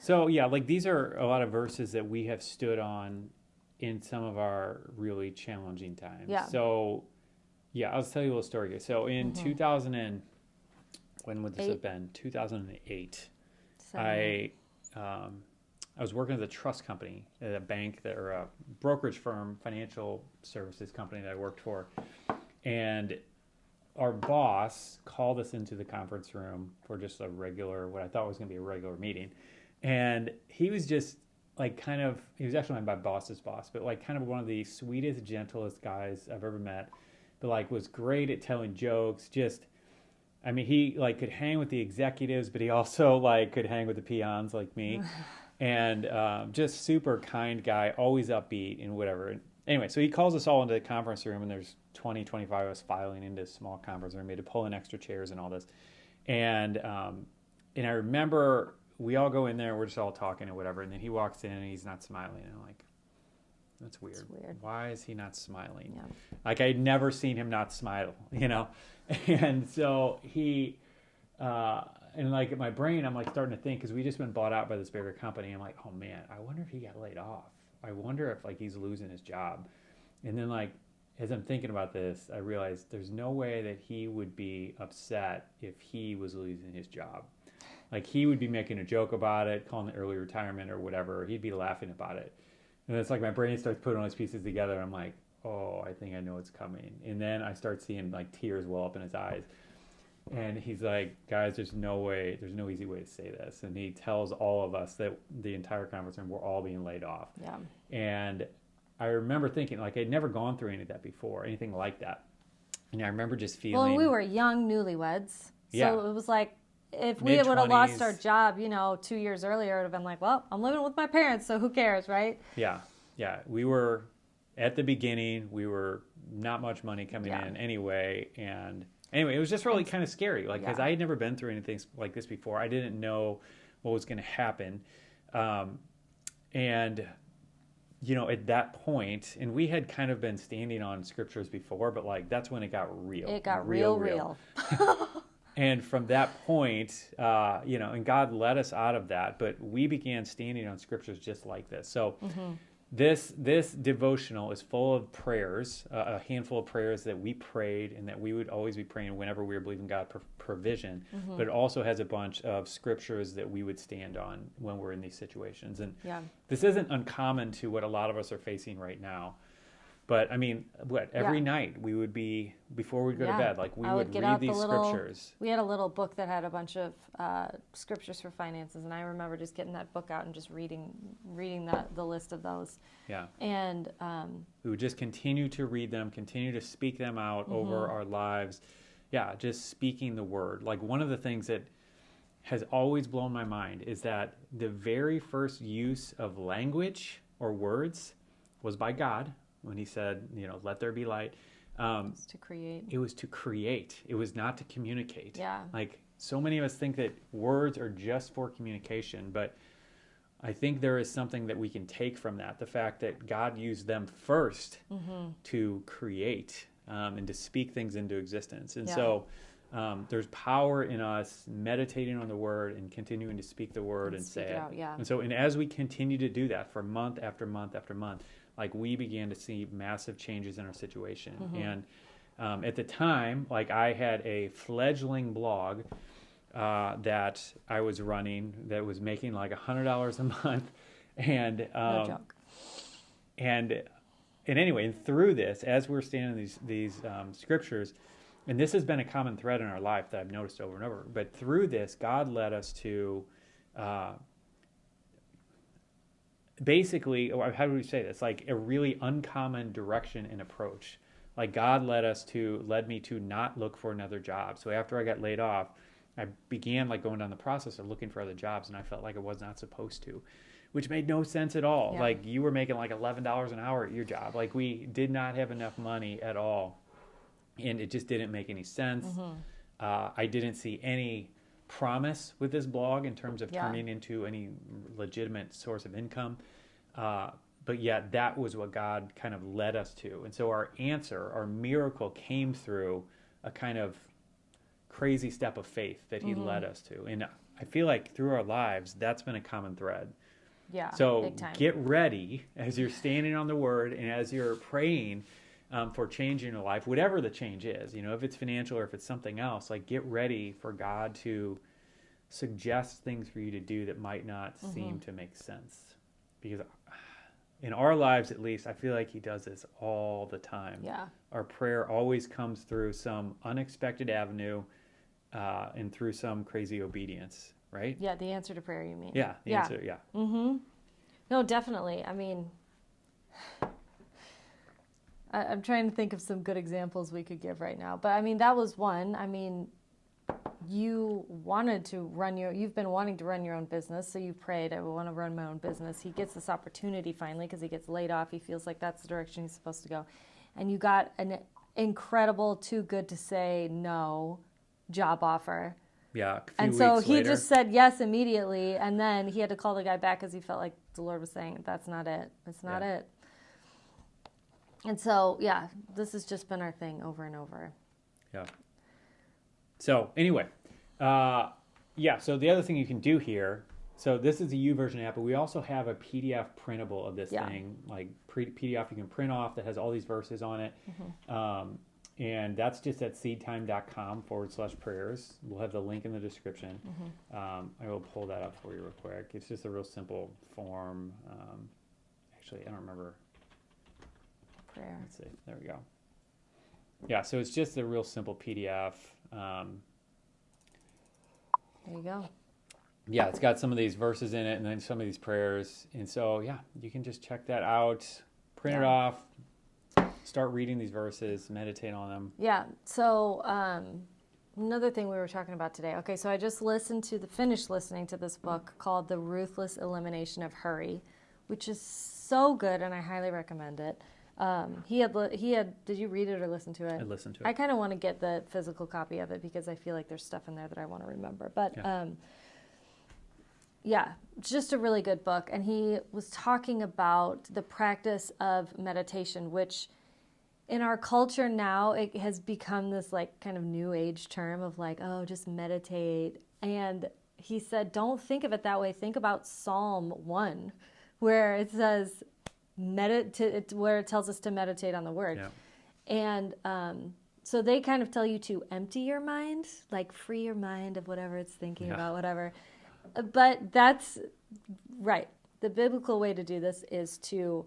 So yeah, like these are a lot of verses that we have stood on in some of our really challenging times. Yeah. So yeah, I'll tell you a little story here. So in 2000 and when would this have been? 2008. 7, Um, I was working at a trust company at a bank or a brokerage firm, financial services company that I worked for, and our boss called us into the conference room for just a regular, what I thought was going to be a regular meeting. And he was just like he was actually my boss's boss, but like kind of one of the sweetest, gentlest guys I've ever met. But like was great at telling jokes. I mean, he like could hang with the executives, but he also like could hang with the peons like me. And just super kind guy, always upbeat and whatever. And anyway, so he calls us all into the conference room, and there's 20, 25 of us filing into a small conference room. We had to pull in extra chairs and all this. And I remember we all go in there, we're just all talking and whatever, and then he walks in and he's not smiling. And I'm like, that's weird. It's weird. Why is he not smiling? Yeah. Like I'd never seen him not smile, And so he, and like in my brain, I'm like starting to think, because we just been bought out by this bigger company. I'm like, oh man, I wonder if he got laid off. I wonder if like he's losing his job. And then like, as I'm thinking about this, I realized there's no way that he would be upset if he was losing his job. Like he would be making a joke about it, calling it early retirement or whatever. He'd be laughing about it. And it's like my brain starts putting all these pieces together. I'm like, oh, I think I know what's coming. And then I start seeing like tears well up in his eyes. And he's like, guys, there's no easy way to say this. And he tells all of us that the entire conference room, we're all being laid off. Yeah. And I remember thinking, like, I'd never gone through any of that before, anything like that. And I remember just feeling... Well, and we were young newlyweds. So yeah. It was like, if we would have lost our job, 2 years earlier, it would have been like, well, I'm living with my parents, so who cares, right? Yeah. Yeah. We were, at the beginning, we were not much money coming in anyway. And anyway, it was just really kind of scary, like, because I had never been through anything like this before. I didn't know what was going to happen. And... at that point, and we had kind of been standing on scriptures before, but like that's when it got real. It got real. And from that point, and God led us out of that, but we began standing on scriptures just like this. So this devotional is full of prayers, a handful of prayers that we prayed and that we would always be praying whenever we were believing God provision. But it also has a bunch of scriptures that we would stand on when we're in these situations. And this isn't uncommon to what a lot of us are facing right now. But I mean, every night we would be, before we'd go to bed, like we would read these scriptures. We had a little book that had a bunch of scriptures for finances, and I remember just getting that book out and just reading the list of those. Yeah. And we would just continue to read them, continue to speak them out over our lives. Yeah, just speaking the word. Like one of the things that has always blown my mind is that the very first use of language or words was by God. When he said, let there be light. It's to create. It was to create. It was not to communicate. Yeah. Like so many of us think that words are just for communication, but I think there is something that we can take from that. The fact that God used them first to create and to speak things into existence. And so there's power in us meditating on the word and continuing to speak the word and say it. Out, And so, and as we continue to do that for month after month after month, like we began to see massive changes in our situation. And at the time, like I had a fledgling blog that I was running that was making like $100 a month. And no joke. And anyway, and through this, as we're standing these scriptures, and this has been a common thread in our life that I've noticed over and over, but through this, God led us to basically, how do we say this? Like a really uncommon direction and approach. Like God led me to not look for another job. So after I got laid off, I began like going down the process of looking for other jobs, and I felt like I was not supposed to, which made no sense at all. Yeah. Like you were making like $11 an hour at your job. Like we did not have enough money at all, and it just didn't make any sense. I didn't see any promise with this blog in terms of turning into any legitimate source of income. But yet that was what God kind of led us to. And so our miracle came through a kind of crazy step of faith that he led us to. And I feel like through our lives, that's been a common thread. Yeah, So big time. get ready as you're standing on the Word and as you're praying for change in your life, whatever the change is, if it's financial or if it's something else, like get ready for God to suggest things for you to do that might not seem to make sense. Because in our lives, at least, I feel like he does this all the time. Yeah. Our prayer always comes through some unexpected avenue and through some crazy obedience, right? Yeah, the answer to prayer, you mean? Yeah, the answer, yeah. Mm-hmm. No, definitely. I mean, I'm trying to think of some good examples we could give right now. But I mean, that was one. I mean, you've been wanting to run your own business, so you prayed, I want to run my own business. He gets this opportunity finally because he gets laid off. He feels like that's the direction he's supposed to go. And you got an incredible, too good to say no job offer. Yeah, and so he just said yes immediately, and then he had to call the guy back because he felt like the Lord was saying, that's not it. It's not it. And so, yeah, this has just been our thing over and over. Yeah. So anyway, so the other thing you can do here, so this is a YouVersion app, but we also have a PDF printable of this thing, like PDF you can print off that has all these verses on it. And that's just at seedtime.com/prayers. We'll have the link in the description. I will pull that up for you real quick. It's just a real simple form. Actually, I don't remember. Prayer. Let's see. There we go. Yeah, so it's just a real simple PDF. There you go. Yeah, it's got some of these verses in it and then some of these prayers. And so, yeah, you can just check that out, print it off, start reading these verses, meditate on them. Yeah, so another thing we were talking about today. Okay, so I just finished listening to this book called The Ruthless Elimination of Hurry, which is so good and I highly recommend it. He had, did you read it or listen to it? I listened to it. I kind of want to get the physical copy of it because I feel like there's stuff in there that I want to remember. But just a really good book. And he was talking about the practice of meditation, which in our culture now, it has become this like kind of new age term of like, oh, just meditate. And he said, don't think of it that way. Think about Psalm 1, where it says, where it tells us to meditate on the word. And so they kind of tell you to empty your mind, like free your mind of whatever it's thinking about, whatever. But that's right. The biblical way to do this is to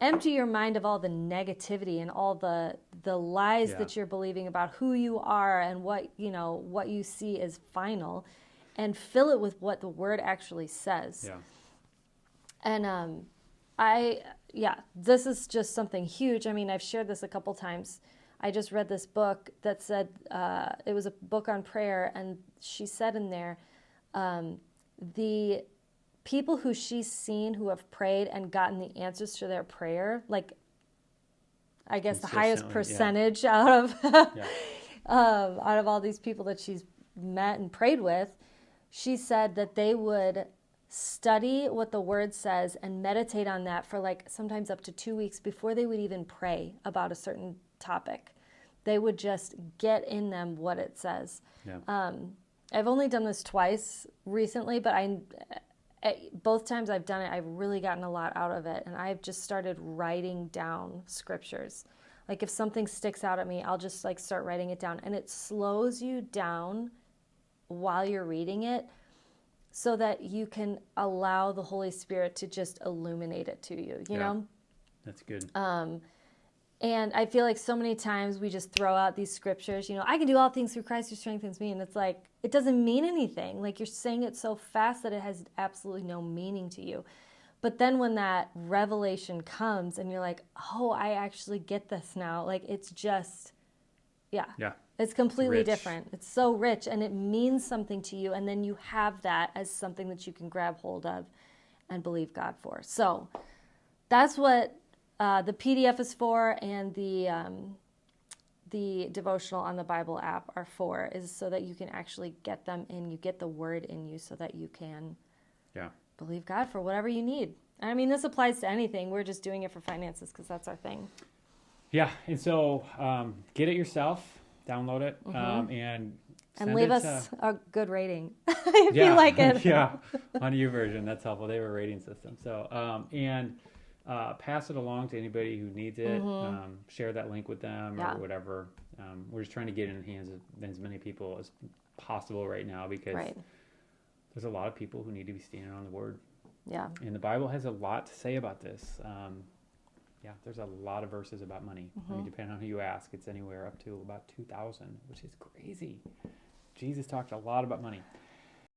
empty your mind of all the negativity and all the lies that you're believing about who you are and what you see as final, and fill it with what the word actually says. And this is just something huge. I mean, I've shared this a couple times. I just read this book that said, it was a book on prayer, and she said in there, the people who she's seen who have prayed and gotten the answers to their prayer, like, I guess the highest percentage out of out of all these people that she's met and prayed with, she said that they would study what the word says and meditate on that for like sometimes up to 2 weeks before they would even pray about a certain topic. They would just get in them what it says. I've only done this twice recently, but both times I've done it, I've really gotten a lot out of it. And I've just started writing down scriptures. Like if something sticks out at me, I'll just like start writing it down. And it slows you down while you're reading it so that you can allow the Holy Spirit to just illuminate it to you, you know? That's good. And I feel like so many times we just throw out these scriptures, I can do all things through Christ who strengthens me. And it's like, it doesn't mean anything. Like you're saying it so fast that it has absolutely no meaning to you. But then when that revelation comes and you're like, oh, I actually get this now. Like it's just, it's completely different. It's so rich and it means something to you. And then you have that as something that you can grab hold of and believe God for. So that's what the PDF is for, and the devotional on the Bible app are for, is so that you can actually get them in. You get the word in you so that you can believe God for whatever you need. I mean, this applies to anything. We're just doing it for finances because that's our thing. Yeah, and so get it yourself, download it, and And leave us a good rating if you like it. Yeah, on YouVersion, that's helpful. They have a rating system. So, pass it along to anybody who needs it. Share that link with them or whatever. We're just trying to get it in the hands of as many people as possible right now because there's a lot of people who need to be standing on the Word. Yeah. And the Bible has a lot to say about this. There's a lot of verses about money. I mean, depending on who you ask, it's anywhere up to about 2,000, which is crazy. Jesus talked a lot about money.